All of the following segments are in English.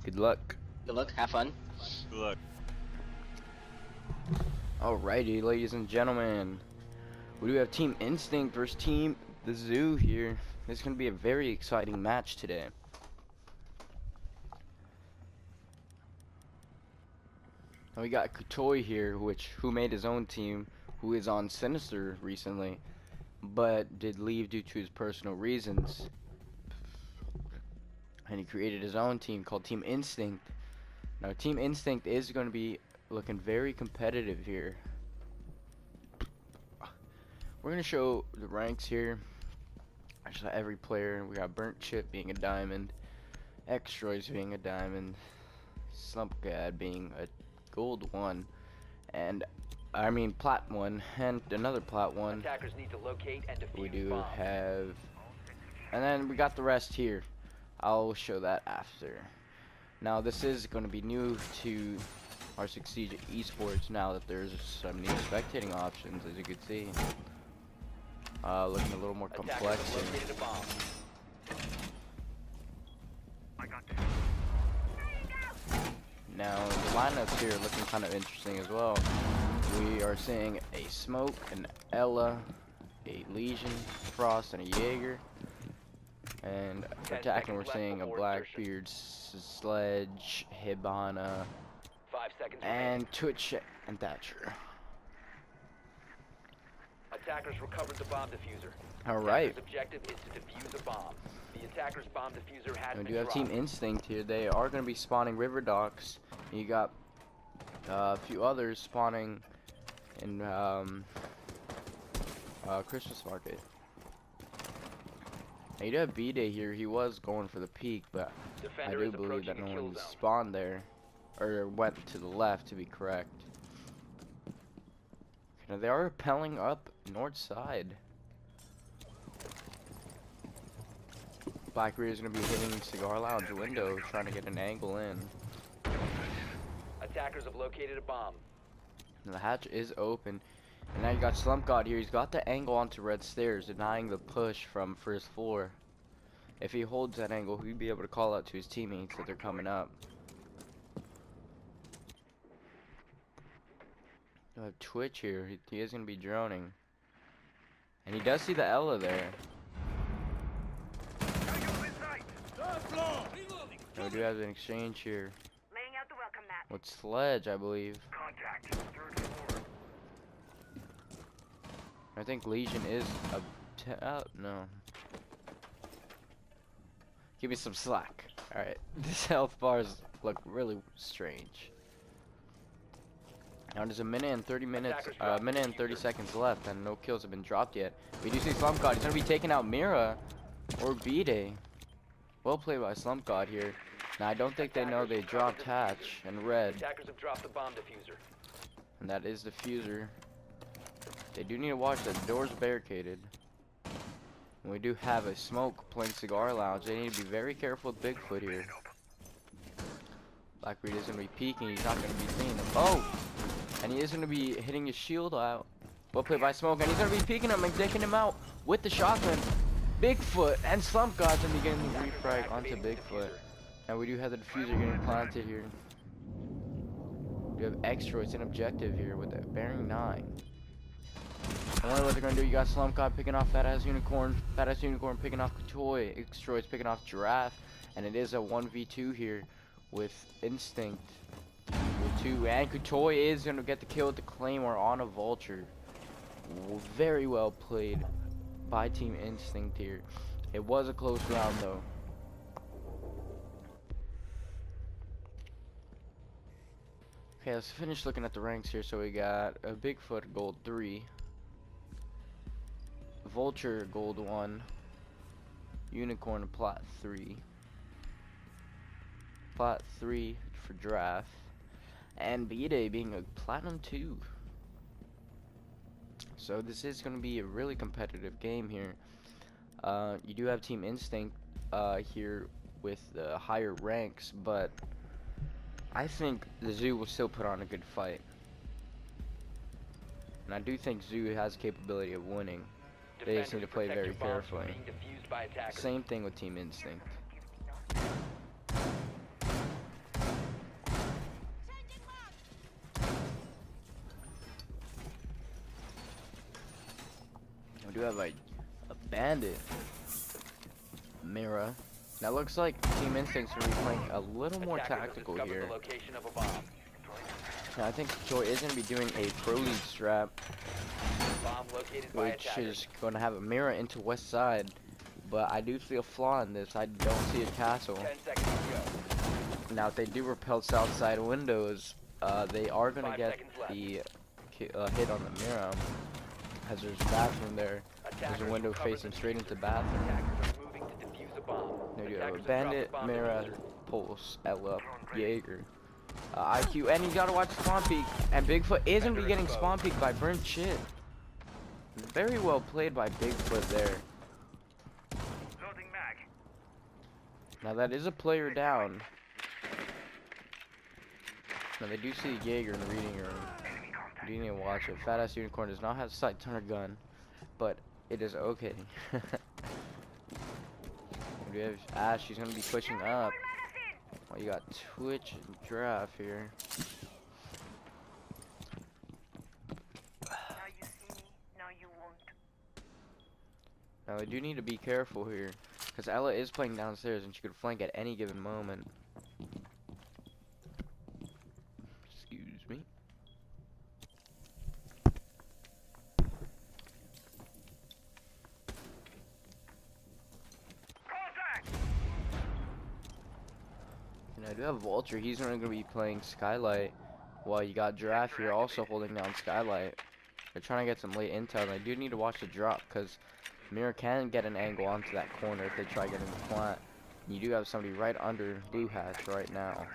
Good luck. Good luck. Have fun. Good luck. Alrighty, ladies and gentlemen. We do have Team Instinct versus Team the Zoo here. This is going to be a very exciting match today. And we got Kutoy here, who made his own team, who is on Sinister recently, but did leave due to his personal reasons. And he created his own team called Team Instinct. Now, Team Instinct is going to be looking very competitive here. We're going to show the ranks here. Actually, every player. We got Burnt Chip being a diamond, Extroys being a diamond, Slumpgad being a gold 1, and plat 1, and another plat 1. Attackers need to locate and defuse We do bombs. have, and then we got the rest here. I'll show that after. Now, this is going to be new to R6CL esports now that there's some new spectating options, as you can see. Looking a little more complex Attackers have located a bomb. Now, the lineups here are looking kind of interesting as well. We are seeing a Smoke, an Ella, a Legion, Frost, and a Jaeger. And for attacking, we're seeing a Blackbeard, Sledge, Hibana, 5 seconds and Twitch and Thatcher. Attackers recovered the bomb diffuser. Alright. Attacker's objective is to defuse a bomb. The attacker's bomb diffuser has We been do have Team dropped. Instinct here. They are going to be spawning River Docks. You got a few others spawning in Christmas Market. Now you do have B-Day here. He was going for the peak, but Defender I is do believe that approaching no the kill one zone. spawned there, or went to the left to be correct. Now they are rappelling up north side. Blackbeard is going to be hitting Cigar Lounge window, trying to get an angle in. Attackers have located a bomb. And the hatch is open. And now you got Slump God here. He's got the angle onto red stairs, denying the push from first floor. If he holds that angle, he'll be able to call out to his teammates that they're coming up. You have Twitch here. He is going to be droning. And he does see the Ella there. And we do have an exchange here Laying out the welcome mat. with Sledge, I believe. Contact. Third floor. I think Legion is no. Give me some slack. Alright. This health bars look really strange. Now there's a minute and 30 seconds left and no kills have been dropped yet. We do see Slump God. He's gonna be taking out Mira or B-Day. Well played by Slump God here. Now I don't think they know they dropped Hatch and Red. Attackers have dropped the bomb diffuser. And that is the fuser. They do need to watch that the door's barricaded. And we do have a Smoke playing Cigar Lounge. They need to be very careful with Bigfoot here. Blackbeard is going to be peeking. He's not going to be seeing them. Oh! And he is going to be hitting his shield out. Well played by Smoke. And he's going to be peeking him and taking him out with the shotgun. Bigfoot and Slump God's going to be getting the refrag onto Bigfoot. And we do have the diffuser getting planted here. We have Extroys and objective here with that bearing 9. And what they're gonna do, you got Slump God picking off Fat Ass Unicorn picking off Toy, Extroys picking off Giraffe, and it is a 1v2 here with Instinct. With 2, and Kutoy is gonna get the kill with the Claymore on a Vulture. Very well played by Team Instinct here. It was a close round though. Okay, let's finish looking at the ranks here. So we got a Bigfoot gold 3. Vulture gold 1, Unicorn plat 3, plat 3 for Giraffe, and B-Day being a platinum 2. So this is going to be a really competitive game here. You do have Team Instinct here with the higher ranks, but I think the Zoo will still put on a good fight. And I do think Zoo has capability of winning. They just need to play very carefully. Same thing with Team Instinct. do have a bandit Mira. Now looks like Team Instinct's gonna be playing a little more Attackers have tactical discovered here. the location of a bomb. Now I think Joy is gonna be doing a Pro League strap, Bomb located by which attackers. is gonna have a mirror into West Side. But I do see a flaw in this. I don't see a castle. 10 seconds to go. Now if they do repel South Side windows, they are gonna 5 get seconds left. the hit on the mirror. As there's a bathroom there. There's a window facing straight into the bathroom. Attackers are moving to defuse a bomb. Now you have a Attackers have bandit, dropped the bomb Mira, diffuser. Pulse, Ella, Jaeger, IQ, and you gotta watch Spawn Peek. And Bigfoot is gonna be getting Spawn Peek by Burnt Shit. Very well played by Bigfoot there. Loading mag. Now that is a player down. Now they do see Jaeger in the reading room. Enemy contact. You need to watch it. Fat ass unicorn does not have sights on her gun, but it is okay. We have Ash. She's gonna be pushing up. Well, you got Twitch and Draft here. Now you see me, now you won't. Now they do need to be careful here, because Ella is playing downstairs and she could flank at any given moment. Excuse me. Contact! And I do have Vulture. He's going to be playing Skylight, while you got Giraffe here also holding down Skylight. They're trying to get some late intel, and I do need to watch the drop, because Mirror can get an angle onto that corner if they try getting the plant. And you do have somebody right under Blue Hatch right now.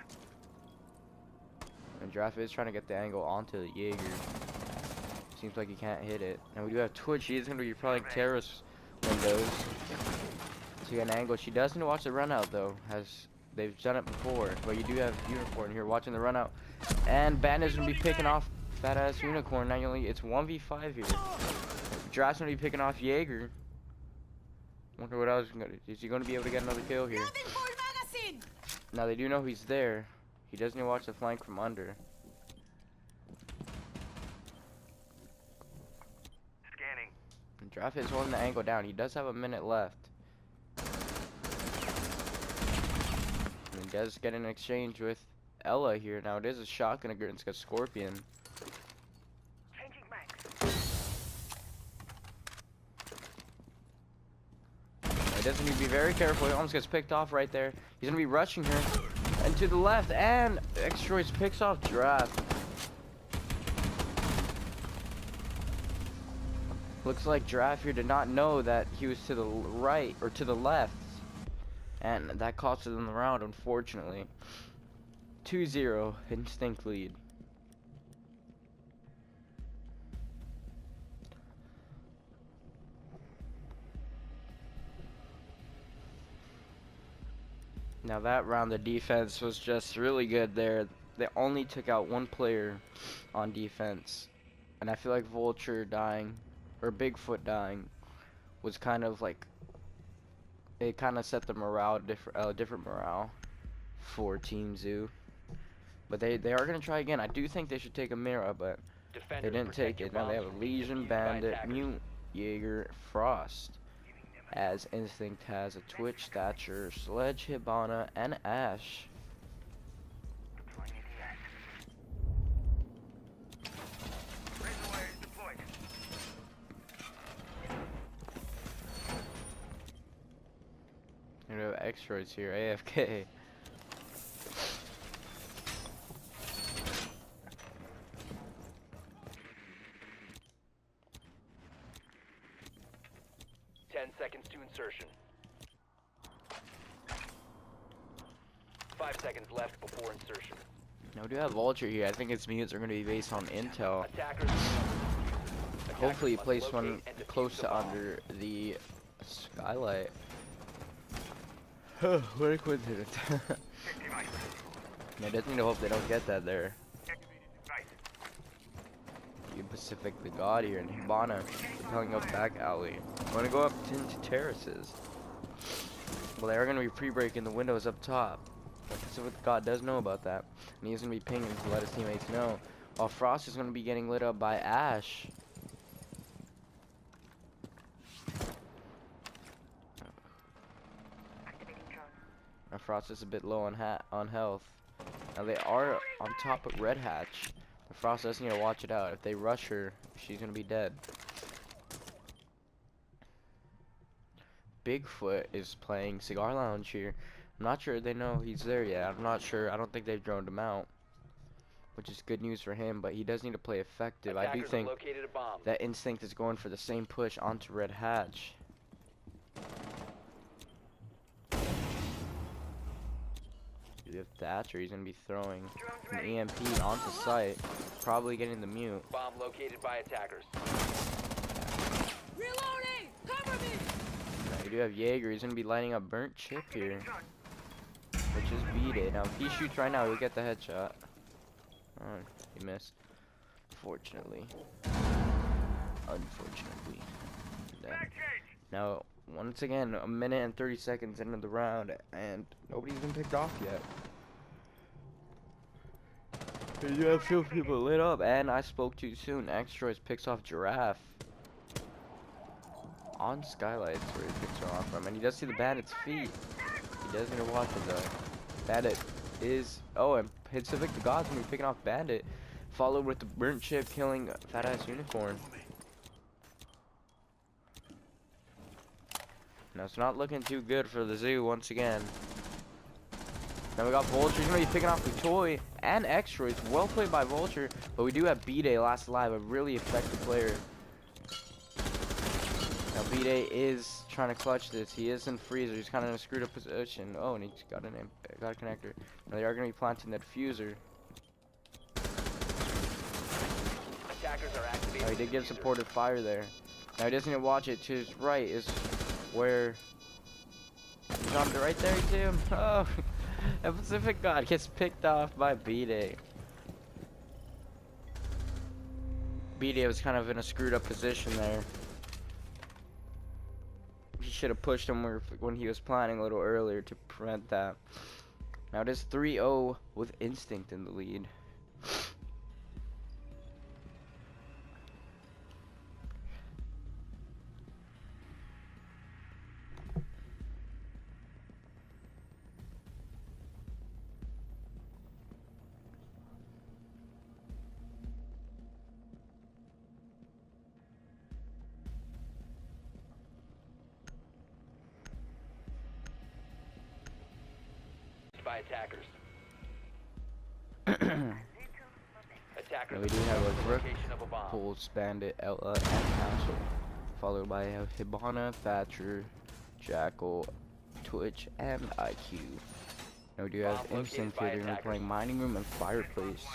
And Giraffe is trying to get the angle onto the Jaeger. Seems like he can't hit it. And we do have Twitch. He's going to be probably terrace windows. So you got an angle. She does need to watch the run out though. They've done it before. But you do have Unicorn here watching the run out. And Bandit's going to be picking off Fat Ass Unicorn. Now it's 1v5 here. Giraffe's going to be picking off Jaeger. Wonder what else is he going to be able to get another kill here. Now they do know he's there. He does need to watch the flank from under. Scanning. And Giraffe is holding the angle down. He does have a minute left. And he does get an exchange with Ella here. Now it is a shotgun against a Scorpion. Changing mags. He does need to be very careful. He almost gets picked off right there. He's going to be rushing her. And to the left. And X-Troy's picks off Giraffe. Looks like Giraffe here did not know that he was to the right or to the left. And that cost them the round, unfortunately. 2-0. Instinct lead. Now that round the defense was just really good there. They only took out one player on defense. And I feel like Vulture dying, or Bigfoot dying, was kind of like, it kind of set the morale, different morale for Team Zoo. But they are going to try again. I do think they should take a Mira, but they didn't take it. Now they have a Legion, Bandit, Mute, Jaeger, Frost. As Instinct has a Twitch, Thatcher, Sledge, Hibana, and Ash. Deploying ADS. Razor wire is deployed. You know, X-Roids here, AFK. Seconds to insertion. 5 seconds left before insertion. Now we do have Vulture here. I think its mutes are going to be based on intel. Attackers. Hopefully he must placed locate one and defuse close the to bomb. under the Skylight. What a coincidence. Check device. I just need to hope they don't get that there. Activated device. You Pacific the God here and Hibana propelling up back alley. I'm gonna go up into terraces. Well, they are gonna be pre-breaking the windows up top. But Pacific the God does know about that, and he's gonna be pinging to let his teammates know. While Frost is gonna be getting lit up by Ash. Now Frost is a bit low on health. Now they are on top of Red Hatch. Frost does need to watch it out. If they rush her, she's gonna be dead. Bigfoot is playing Cigar Lounge here. I'm not sure they know he's there yet. I'm not sure. I don't think they've droned him out, which is good news for him, but he does need to play effective. I do Attackers think have located a bomb. that Instinct is going for the same push onto Red Hatch. You have Thatcher, he's going to be throwing an EMP onto site, probably getting the mute. Bomb located by attackers. Reloading! Cover me! Now you do have Jaeger, he's going to be lighting up Burnt Chip here, which is beat it. Now if he shoots right now, he'll get the headshot. Oh, he missed. Fortunately. Unfortunately. Then. Now, once again, a minute and 30 seconds into the round, and nobody's been picked off yet. You do have a few people lit up, and I spoke too soon. X-Troy's picks off Giraffe. On Skylights, where he picks her off from, and he does see the Bandit's feet. He does need to watch it, though. Bandit is... Oh, and hits the Victor Gods when he's picking off Bandit. Followed with the Burnt Chip killing Fat Ass Unicorn. Now it's not looking too good for the Zoo once again. Now we got Vulture. He's going to be picking off the Toy and Extra. It's well played by Vulture, but we do have B-Day last alive, a really effective player. Now B-Day is trying to clutch this. He is in freezer. He's kind of in a screwed up position. Oh, and he's got a connector. Now they are going to be planting the diffuser. Attackers are activating. Now he did the give diffuser. supportive fire there. Now he doesn't need to watch it. To his right is where he's on the right there too. Oh, and Pacific God gets picked off by B-Day. B-Day was kind of in a screwed up position there. He should have pushed him when he was planning a little earlier to prevent that. Now it is 3-0 with Instinct in the lead. By attackers. Attackers And we do have a Rook, location of a bomb. Pulse, Bandit, Ella, and Castle. Followed by Hibana, Thatcher, Jackal, Twitch, and IQ. Now we do have Bomb Instinct located here. They're by playing Mining Room and Fireplace.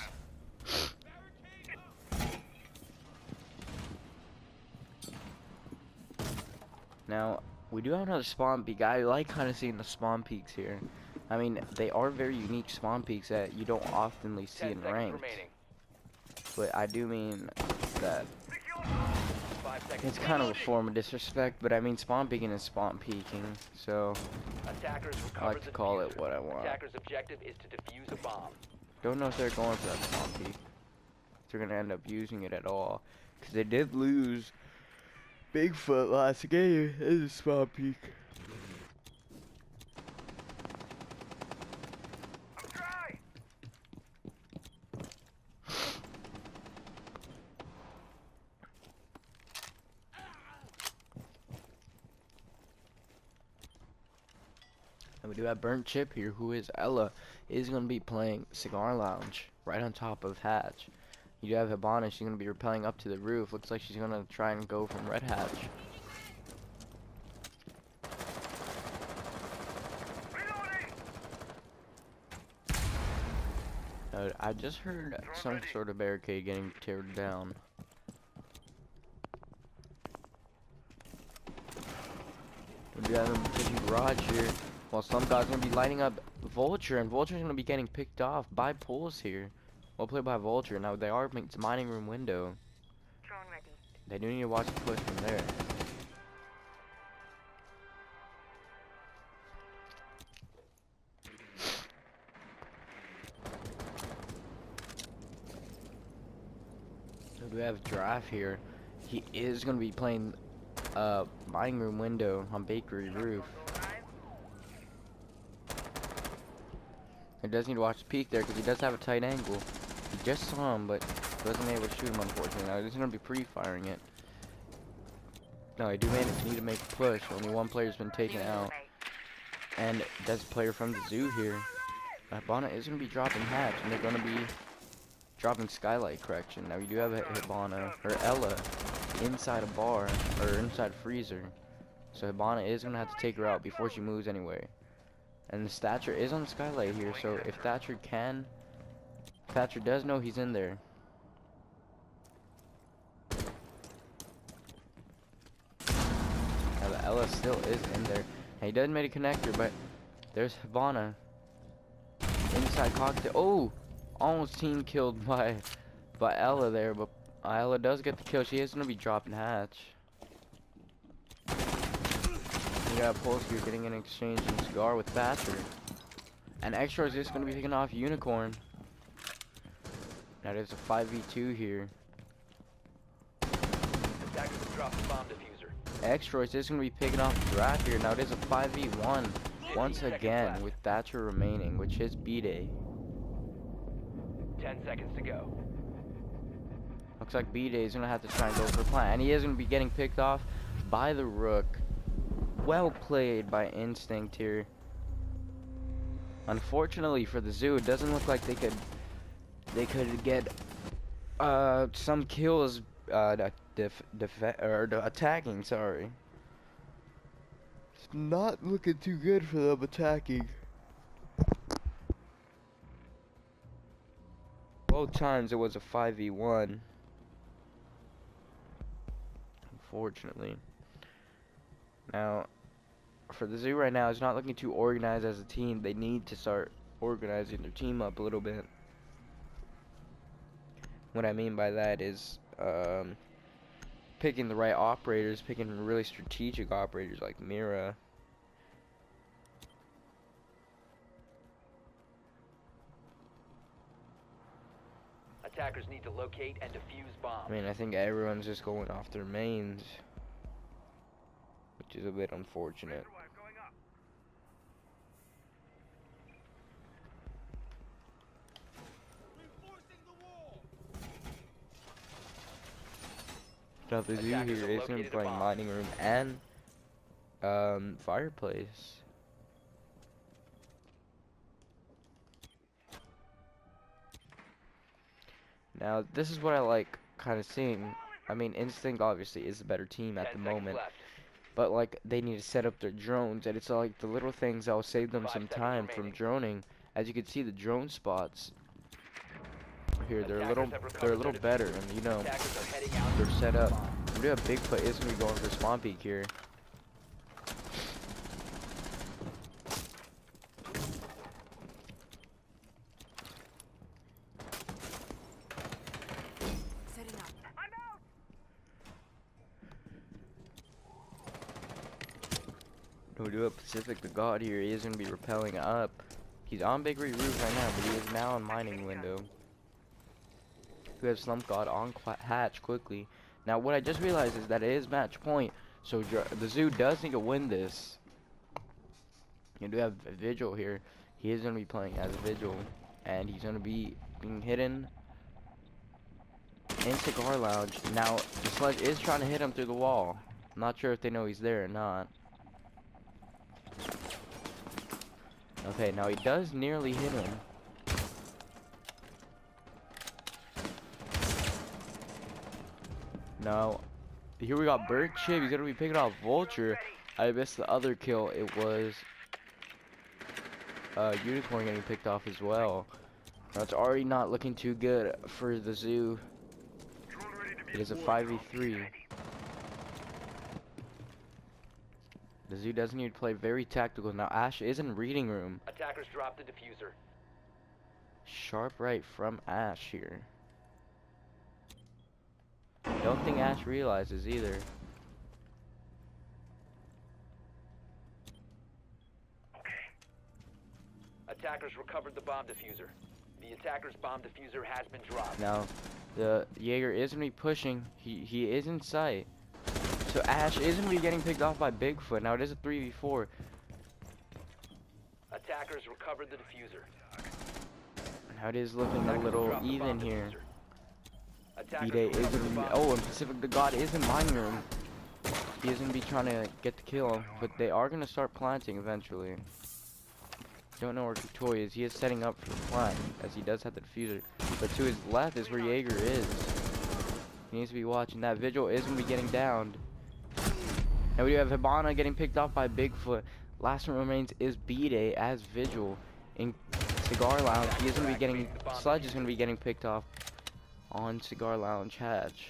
Now, we do have another spawn peak. I like kind of seeing the spawn peaks here. I mean, they are very unique spawn peaks that you don't oftenly see 10 in seconds ranked. remaining. But I do mean that 5 seconds. it's kind of a form of disrespect, but I mean spawn peeking is spawn peeking, so Attackers I recovered like to the call it diffuser. what I want. Attackers' objective is to defuse a bomb. Don't know if they're going for that spawn peek. If they're gonna end up using it at all, because they did lose Bigfoot last game in the spawn peek. And we do have Burnt Chip here, who is Ella, is going to be playing Cigar Lounge right on top of Hatch. You do have Hibana, she's going to be rappelling up to the roof. Looks like she's going to try and go from Red Hatch. I just heard some sort of barricade getting teared down. We do have him taking garage here. While some guys are going to be lighting up Vulture, and Vulture's going to be getting picked off by Pulse here. Well played by Vulture. Now, they are mining room window. Drone ready. They do need to watch the push from there. We do have Giraffe here. He is going to be playing mining room window on Bakery roof. He does need to watch the peak there because he does have a tight angle. He just saw him, but wasn't able to shoot him, unfortunately. Now he's going to be pre-firing it. No, I do need to make a push. Only one player's been taken out. And that's a player from the zoo here. Hibana is going to be dropping hatch, and they're going to be dropping skylight, correction. Now we do have a Hibana, or Ella, inside a bar, or inside a freezer. So Hibana is going to have to take her out before she moves anywhere. And the Thatcher is on the skylight here, so if Thatcher does know he's in there. Now the Ella still is in there. And he does make a connector, but there's Hibana. Inside cocktail. Oh! Almost team killed by Ella there, but Ella does get the kill. She is going to be dropping hatch. You got Pulse here getting an exchange and Cigar with Thatcher. And Extra is just going to be picking off Unicorn. Now there's a 5v2 here. Attackers have dropped the bomb diffuser. Extra is just going to be picking off Drac here. Now there's a 5v1 once again with Thatcher remaining, which is B-Day. 10 seconds to go. Looks like B-Day is going to have to try and go for a plant. And he is going to be getting picked off by the Rook. Well played by Instinct here. Unfortunately for the Zoo, it doesn't look like they could get some kills attacking, sorry. It's not looking too good for them attacking. Both times it was a 5v1. Unfortunately. Now, for the Zoo right now, it's not looking too organized as a team. They need to start organizing their team up a little bit. What I mean by that is picking the right operators, picking really strategic operators like Mira. Attackers need to locate and defuse bombs. I mean, I think everyone's just going off their mains, which is a bit unfortunate. Now the Zoo here is going to be playing Mining Room and Fireplace. Now this is what I like kind of seeing. I mean, Instinct obviously is the better team at the moment, but like they need to set up their drones, and it's like the little things that will save them some time from droning. As you can see, the drone spots here, they're a little better, and you know they're set up. We do have Bigfoot is gonna be going for spawn peek here. We do have Pacific the God here. He is going to be rappelling up. He's on Bakery Roof right now, but he is now on Mining Window. We have Slump God on Hatch quickly. Now, what I just realized is that it is match point, so the Zoo does need to win this. You do have a Vigil here. He is going to be playing as a Vigil, and he's going to be being hidden in Cigar Lounge. Now, the Sledge is trying to hit him through the wall. I'm not sure if they know he's there or not. Okay, now he does nearly hit him. Now, here we got Bird Chip. He's gonna be picking off Vulture. I missed the other kill. It was Unicorn getting picked off as well. Now it's already not looking too good for the Zoo. It is a 5v3. The Zoo does need to play very tactical. Now Ash is in reading room. Attackers dropped the diffuser. Sharp right from Ash here. Don't think Ash realizes either. Attackers recovered the bomb diffuser. The attacker's bomb diffuser has been dropped. Now, the Jaeger is going to be pushing. He is in sight. So Ash is going to be getting picked off by Bigfoot. Now it is a 3v4. Attackers recovered the diffuser. Now it is looking a Attackers little dropped the even bomb here. diffuser. Attackers B-Day is recovered gonna the be. bomb Oh, and diffuser. Pacific the God is in mine room. He is gonna be trying to get the kill, but they are gonna start planting eventually. Don't know where Couture is. He is setting up for the plant, as he does have the diffuser. But to his left is where Jaeger is. He needs to be watching that. Vigil is gonna be getting downed. Now we do have Hibana getting picked off by Bigfoot. Last one remains is B-Day as Vigil in Cigar Lounge. He is gonna be getting. Sludge is gonna be getting picked off on Cigar Lounge hatch.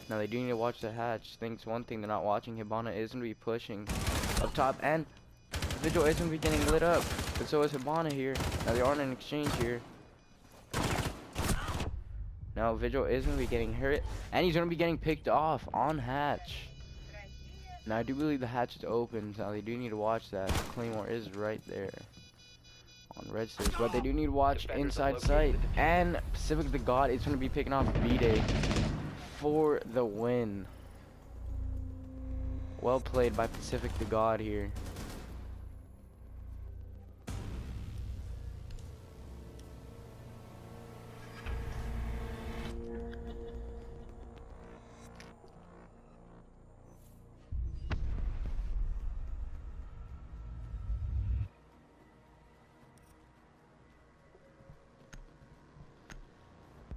Now they do need to watch the hatch. Thinks one thing they're not watching. Hibana is gonna be pushing up top, and Vigil is gonna be getting lit up, but so is Hibana here. Now they are in an exchange here. Now Vigil is gonna be getting hurt, and he's gonna be getting picked off on hatch. Now I do believe the hatch is open. Now they do need to watch that. Claymore is right there on red stairs, but they do need to watch inside sight. And Pacific the God is gonna be picking off B-Day for the win. Well played by Pacific the God here.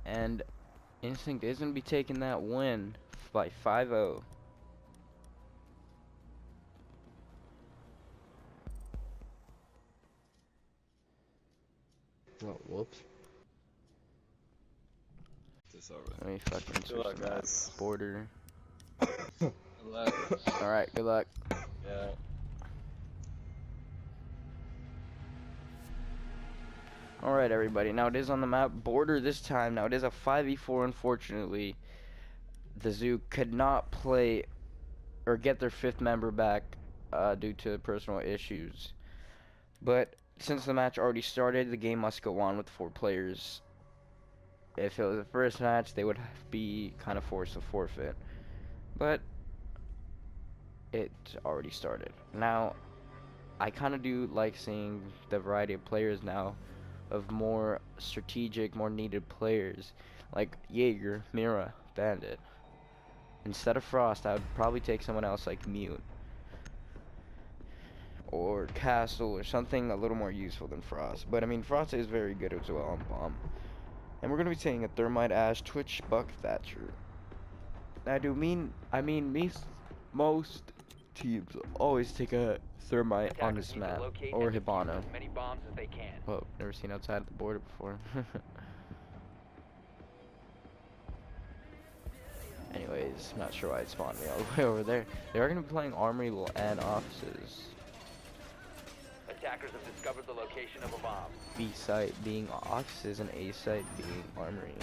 And Instinct is going to be taking that win by 5-0. Oh, whoops. It's alright. Let me fucking Good luck, switch to guys. border. Good luck. Alright, good luck. Yeah. Alright, everybody. Now it is on the map. Border this time. Now it is a 5v4, unfortunately. The Zoo could not play or get their 5th member back due to personal issues. But since the match already started, the game must go on with 4 players. If it was the first match, they would be kind of forced to forfeit. But it already started. Now, I kind of do like seeing the variety of players now, of more strategic, more needed players, like Jaeger, Mira, Bandit. Instead of Frost, I would probably take someone else like Mute, or Castle, or something a little more useful than Frost. But I mean, Frost is very good as well on Bomb. And we're gonna be taking a Thermite Ash, Twitch, Buck, Thatcher. I mean, most teams always take a Thermite on this map, or Hibana. As many bombs as they can. Well, never seen outside the border before. Anyways, not sure why it spawned me all the way over there. They are going to be playing Armory and Offices. Attackers have discovered the location of a bomb. B site being Offices and A site being Armory.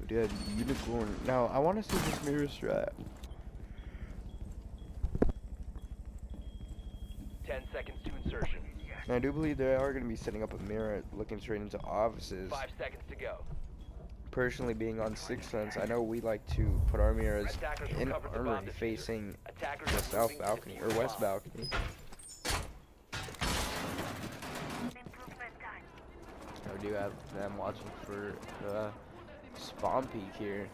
Dude, yeah, Unicorn. Now, I want to see this mirror strat. 10 seconds to insertion. And I do believe they are going to be setting up a mirror looking straight into Offices. 5 seconds to go. Personally, being on 6th Sense, I know we like to put our mirrors Attackers in recovered the bomb Armory diffuser. facing Attackers the are south moving to balcony, defuse or the west bomb. balcony. Improvement time. I do have them watching for the spawn peak here.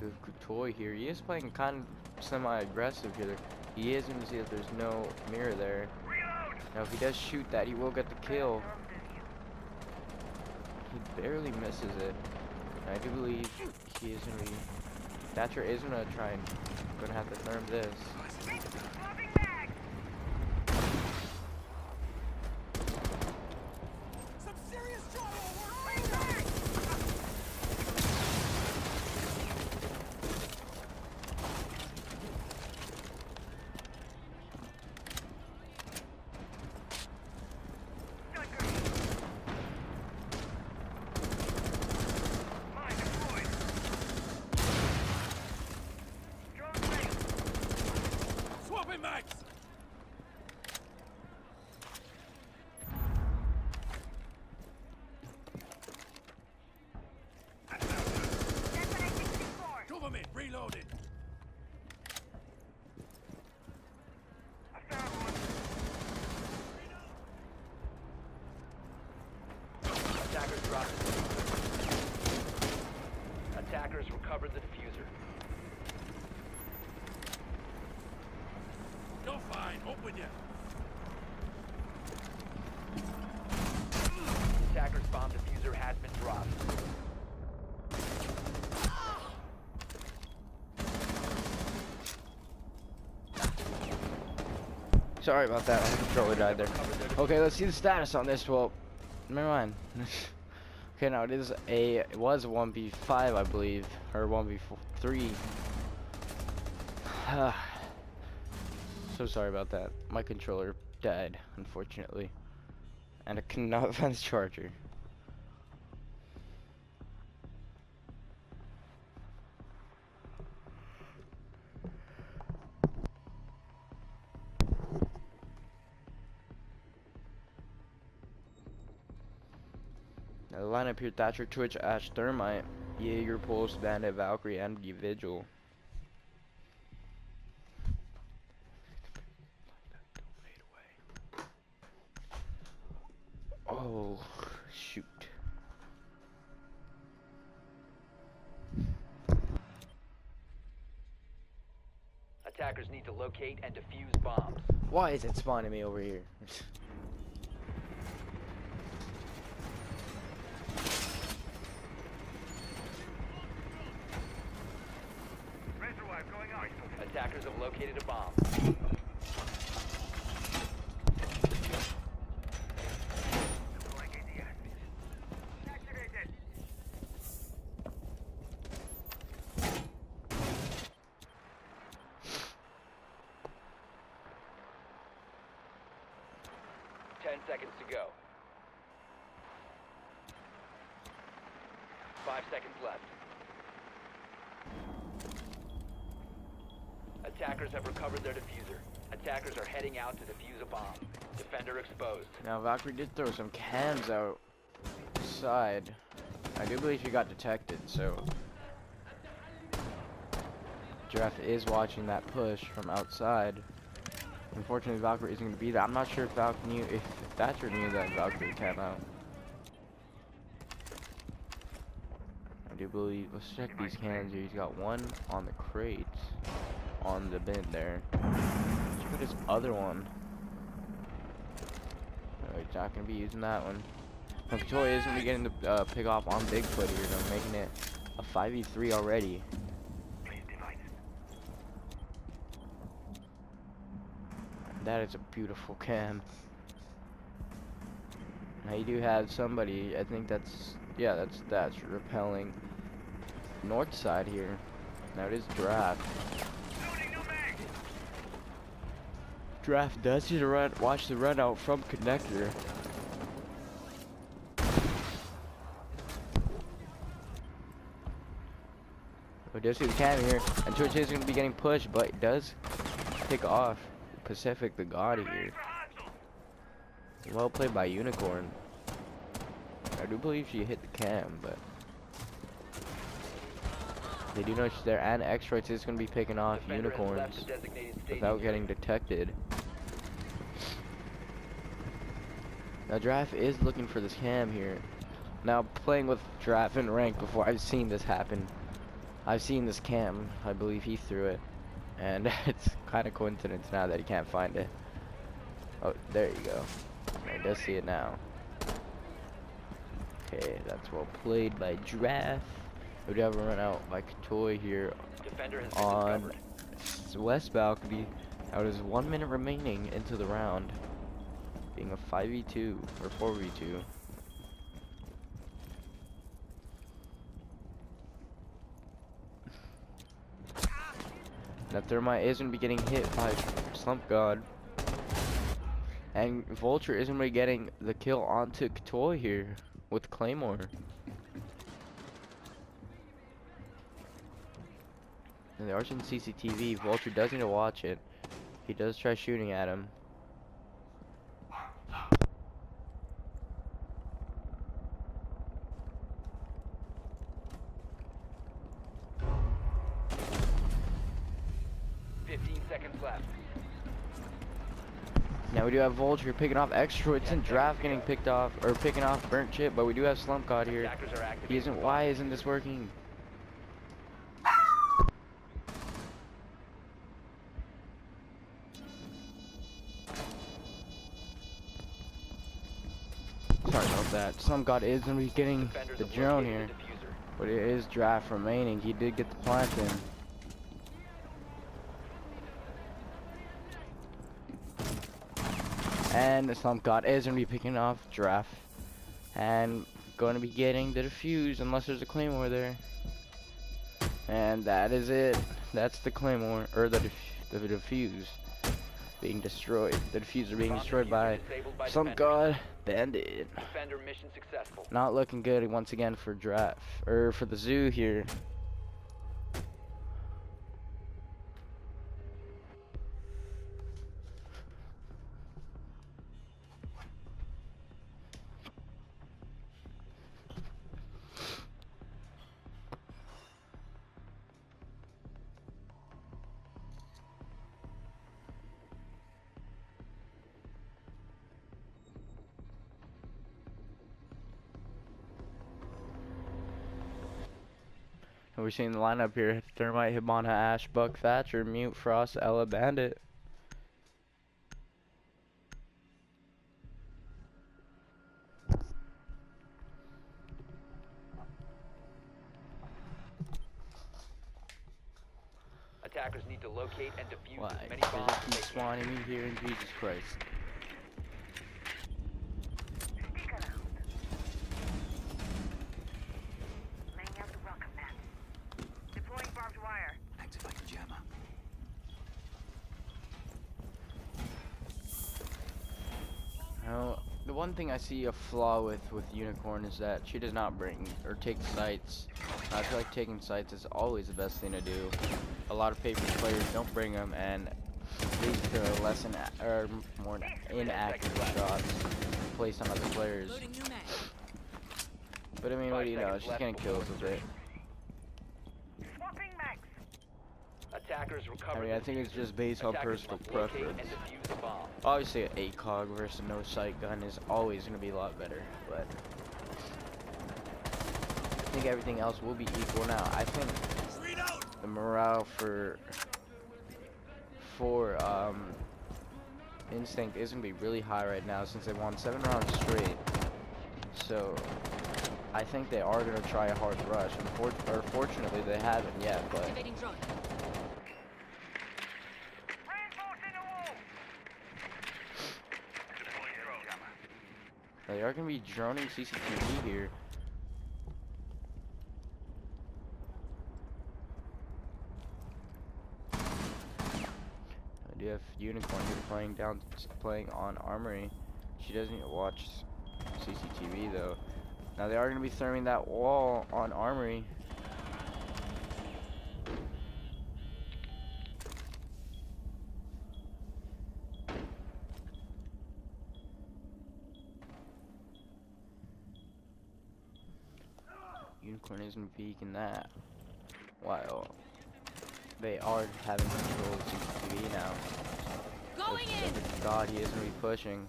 With Couture here, he is playing kind of semi-aggressive here. He is going to see that there's no mirror there. Now if he does shoot that, he will get the kill. He barely misses it. And I do believe he is going to be... Thatcher is going to try and... Going to have to therm this. Swapping back. Some serious trouble. We're back. Swapping mags. Attackers dropped the diffuser. Attackers recovered the diffuser. You're fine. Open ya. Attackers bomb diffuser has been dropped. Sorry about that. My controller died there. Okay, let's see the status on this. Well, never mind. Okay, now it was a 1v5, I believe, or 1v3. So sorry about that. My controller died, unfortunately, and I could not find the charger. Now the lineup here: Thatcher, Twitch, Ash, Thermite, Jaeger, Pulse, Bandit, Valkyrie, and Vigil. Oh, shoot. Attackers need to locate and defuse bombs. Why is it spawning me over here? Attackers have located a bomb. Seconds to go. 5 seconds left. Attackers have recovered their diffuser. Attackers are heading out to defuse a bomb. Defender exposed. Now Valkyrie did throw some cams outside. I do believe she got detected, so Giraffe is watching that push from outside. Unfortunately, Valkyrie isn't going to be there. I'm not sure if Thatcher knew that Valkyrie came out. I do believe. Let's check these cans here. He's got one on the crates, on the bin there. Check out his other one. No, he's not going to be using that one. Now, Katoy isn't going to be getting the pick off on Bigfoot here, though, making it a 5v3 already. That is a beautiful cam. Now you do have somebody, I think that's repelling north side here. Now it is Draft. Draft does need to watch the run out from connector. We do see the cam here, and Twitch is going to be getting pushed, but it does pick off Pacific the God here. Well played by Unicorn. I do believe she hit the cam, but they do know she's there, and X-Rights is going to be picking off Unicorns without getting detected. Now Draft is looking for this cam here. Now playing with Draft in rank before, I've seen this happen. I've seen this cam. I believe he threw it. And it's kind of coincidence now that he can't find it. Oh, there you go. He does see it now. Okay, that's well played by Draft. We do have a run out by Katoy here on west balcony. Now there's 1 minute remaining into the round, being a 5v2 or 4v2. Now Thermite is going to be getting hit by Slump God. And Vulture is going to be getting the kill onto Katoy here with Claymore. And the Argent CCTV, Vulture does need to watch it. He does try shooting at him. Now we do have Vulture picking off Extroids and Draft getting picked off, or picking off Burnt Chip, but we do have Slump God here. Attackers are He activating isn't. the Why bomb. isn't this working? Sorry about that. Slump God is gonna be getting Defenders the have drone located here, the diffuser. but it is Draft remaining. He did get the plant in. And the Slump God is going to be picking off Draft. And going to be getting the defuse unless there's a Claymore there. And that is it. That's the Claymore, or the defuse being destroyed. The diffuser being Bomb destroyed diffuser by disabled by Slump defenders. God Bandit. Defender mission successful. Not looking good once again for Draft, or for the Zoo here. And we're seeing the lineup here: Thermite, Hibana, Ash, Buck, Thatcher, Mute, Frost, Ella, Bandit. Attackers need to locate and defuse Why? as many Because bombs it as keeps they can. spawning me here in Jesus Christ. Stick around. Laying out the rocket mat. Deploying barbed wire. Activating jammer. Now, the one thing I see a flaw with Unicorn is that she does not bring or take sights. I feel like taking sights is always the best thing to do. A lot of paper players don't bring them, and leads to less or more inaccurate shots placed on other players. Loading new mag. But I mean, what do you 5 know? seconds She's left getting before kills with it. Swapping mags. Attackers I recover mean, the I think it's diffuser. just based on Attackers personal must locate preference. and defuse the bomb. Obviously, an ACOG versus a no sight gun is always going to be a lot better, but I think everything else will be equal now. I think the morale for Instinct is going to be really high right now since they won 7 rounds straight. So I think they are going to try a hard rush. Fortunately, they haven't yet, but Activating drone. Reinforcing the wall. they are going to be droning CCTV here. I do have Unicorn here playing on Armory. She doesn't even watch CCTV though. Now they are going to be throwing that wall on Armory. Unicorn isn't peeking that. While they are having control of CCTV now. Going in. God, he is going to be pushing.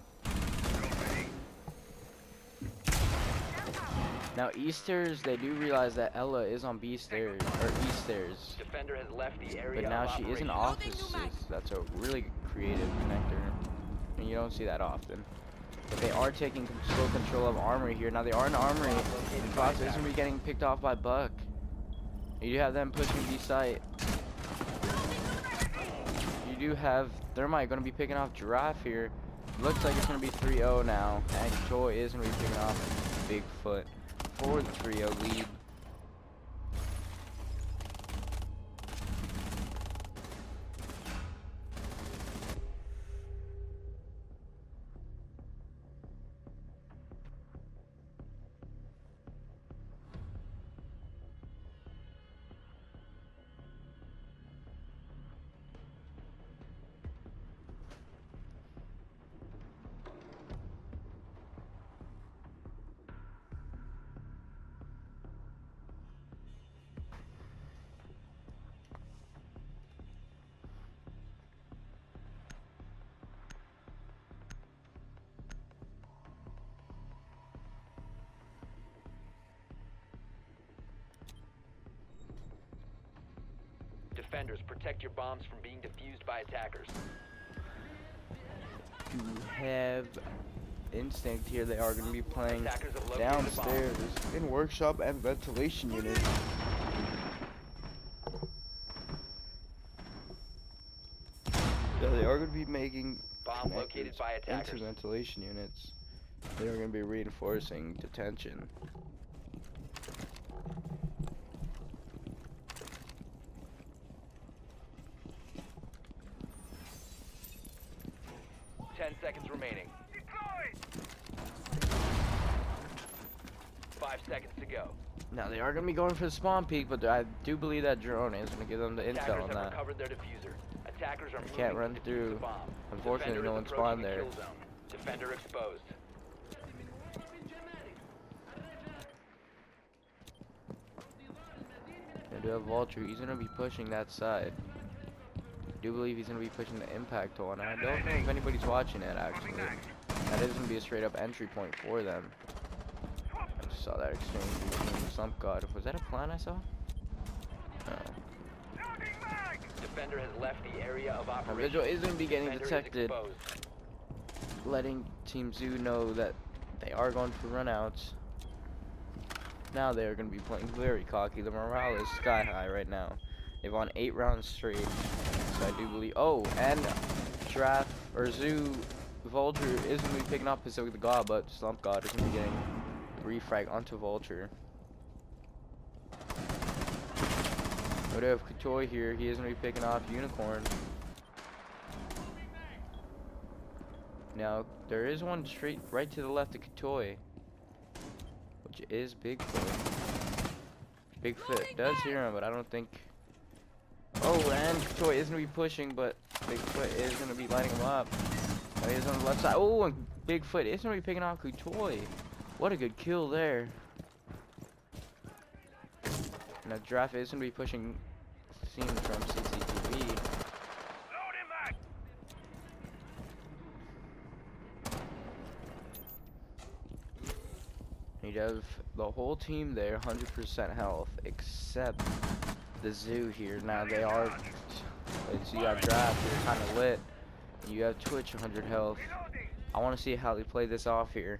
Now Easters, they do realize that Ella is on B stairs, or East stairs. Defender has left the area But now of she is in operation. offices. That's a really creative connector. And you don't see that often. But they are taking full control of Armory here. Now they are in Armory. And Fox is going to be getting picked off by Buck. You do have them pushing B site. You do have Thermite going to be picking off Giraffe here. Looks like it's going to be 3-0 now. And Joy is going to be picking off Bigfoot for the 3-0 lead. defenders. Protect your bombs from being defused by attackers. You have instinct here. They are going to be playing Attackers have located downstairs in workshop and ventilation units. Yeah, they are going to be making Bomb located by into attackers. ventilation units. They are going to be reinforcing detention. bomb. 10 seconds remaining. 5 seconds to go. Now they are going to be going for the spawn peak, but I do believe that drone is going to give them the Attackers intel on have that. recovered their diffuser. Attackers are moving can't run to defuse through. the bomb. Unfortunately, Defender no is one approaching spawned the there. kill zone. Defender exposed. I do have Vulture. He's going to be pushing that side. I do believe he's going to be pushing the impact one. I don't know if anybody's watching it, actually. That is going to be a straight up entry point for them. I just saw that exchange between some god. Was that a plan I saw? No. Defender has left the area of Now, operation. Vigil is going to be getting Defender is detected, exposed. letting Team Zoo know that they are going for runouts. Now they are going to be playing very cocky. The morale is sky high right now. They've won 8 rounds straight. So I do believe. Oh, and Draft or Zoo Vulture is going to be picking up Pacific the God, but Slump God is going to be getting refrag onto Vulture. We do have Katoy here. He is going to be picking off Unicorn. Now there is one straight right to the left of Katoy, which is Bigfoot. Bigfoot does hear him, but I don't think. Oh, and Katoy is going to be pushing, but Bigfoot is going to be lighting him up. Now he is on the left side. Oh, and Bigfoot is going to be picking off Katoy. What a good kill there. Now Giraffe is going to be pushing scenes from CCTV. You have the whole team there, 100% health, except the Zoo here. Now they are, so you have Draft here, kind of lit. You have Twitch, 100 health. I want to see how they play this off here.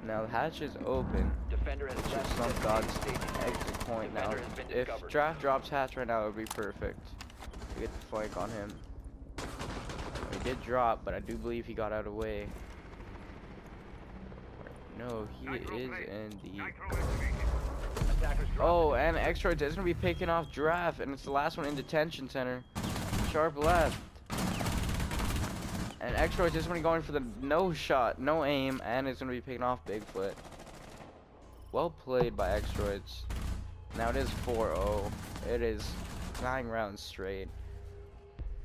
Now the hatch is open. Defender has It's left just the some God's designated station. exit point now. Defender has been If discovered. Draft drops hatch right now, it would be perfect. We get the flank on him. He did drop, but I do believe he got out of the way. No, he is in the. Attackers drop Oh, and Xroids is gonna be picking off Giraffe, and it's the last one in detention center. Sharp left. And Xroids is gonna be going for the no shot, no aim, and it's gonna be picking off Bigfoot. Well played by Xroids. Now it is 4-0. It is 9 rounds straight.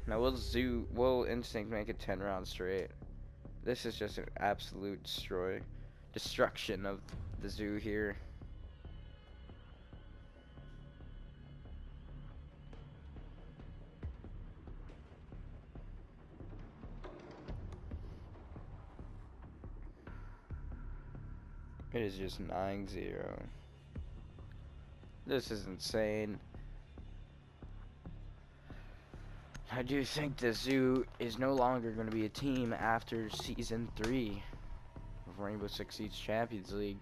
Now will Instinct make it 10 rounds straight? This is just an absolute destruction of the Zoo here. It is just 9-0. This is insane. I do think the Zoo is no longer going to be a team after Season 3 of Rainbow Six Siege Champions League.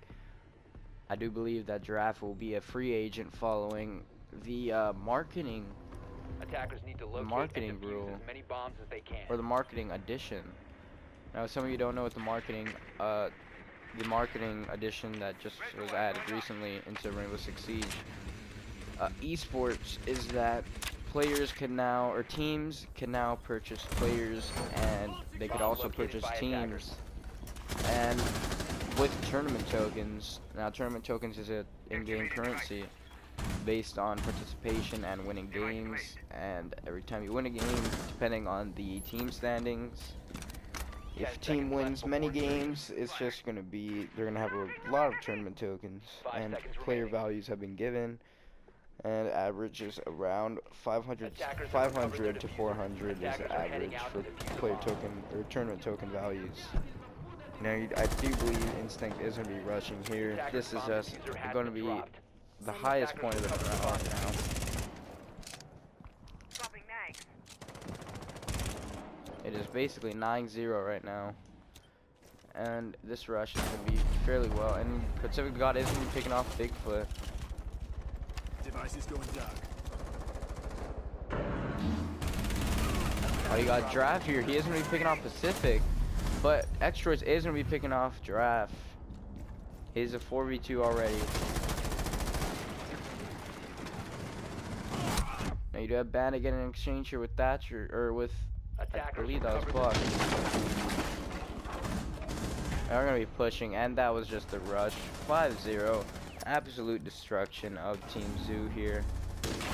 I do believe that Giraffe will be a free agent following the marketing Attackers need to locate marketing and defuse rule. as many bombs as they can. or the marketing edition. Now, some of you don't know what the marketing edition that just was added recently into Rainbow Six Siege. Esports is that players can now, or teams can now purchase players, and they could Bomb also located purchase by teams. attackers. And with tournament tokens, now tournament tokens is an in-game currency based on participation and winning games, and every time you win a game, depending on the team standings, if 10 team seconds wins left many before insertion. games, it's just going to be, they're going to have a lot of tournament tokens, 5 and seconds player remaining. values have been given, and averages around 500 Attackers have recovered their to diffuser. 400 is Attackers the are heading average out for to defuse the player bomb. token or tournament token values. Now, I do believe Instinct is going to be rushing here. Attacker's This is bomb just diffuser has going to been be dropped. the highest point of the round right now. Swapping mags. It is basically 9-0 right now. And this rush is going to be fairly well. And Pacific God is going to be picking off Bigfoot. Device is going dark. Oh, you got Draft here. He is going to be picking off Pacific. But X-Droids is going to be picking off Draft. He's a 4v2 already. Now you do have Bandit getting an exchange here with Thatcher, or with, I Attackers believe that was recover Buck. They're going to be pushing, and that was just the rush. 5-0. Absolute destruction of Team Zoo here.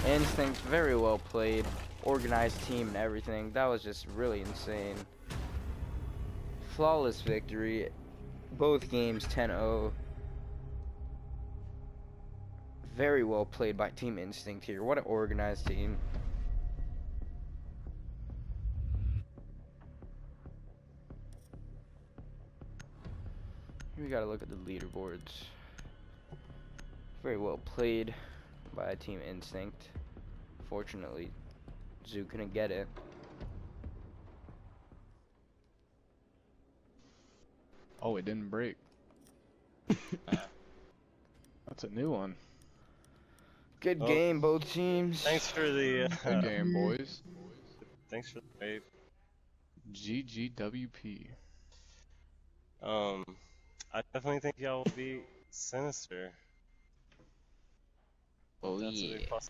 Instinct, very well played. Organized team and everything. That was just really insane. Flawless victory. Both games 10-0. Very well played by Team Instinct here. What an organized team. Here we gotta look at the leaderboards. Very well played by Team Instinct. Fortunately, Zoo couldn't get it. Oh, it didn't break. That's a new one. Good Oh. game, both teams. Thanks for the. Good game, boys. Thanks for the wait. GGWP. I definitely think y'all will be sinister. Oh That's a big yeah. plus.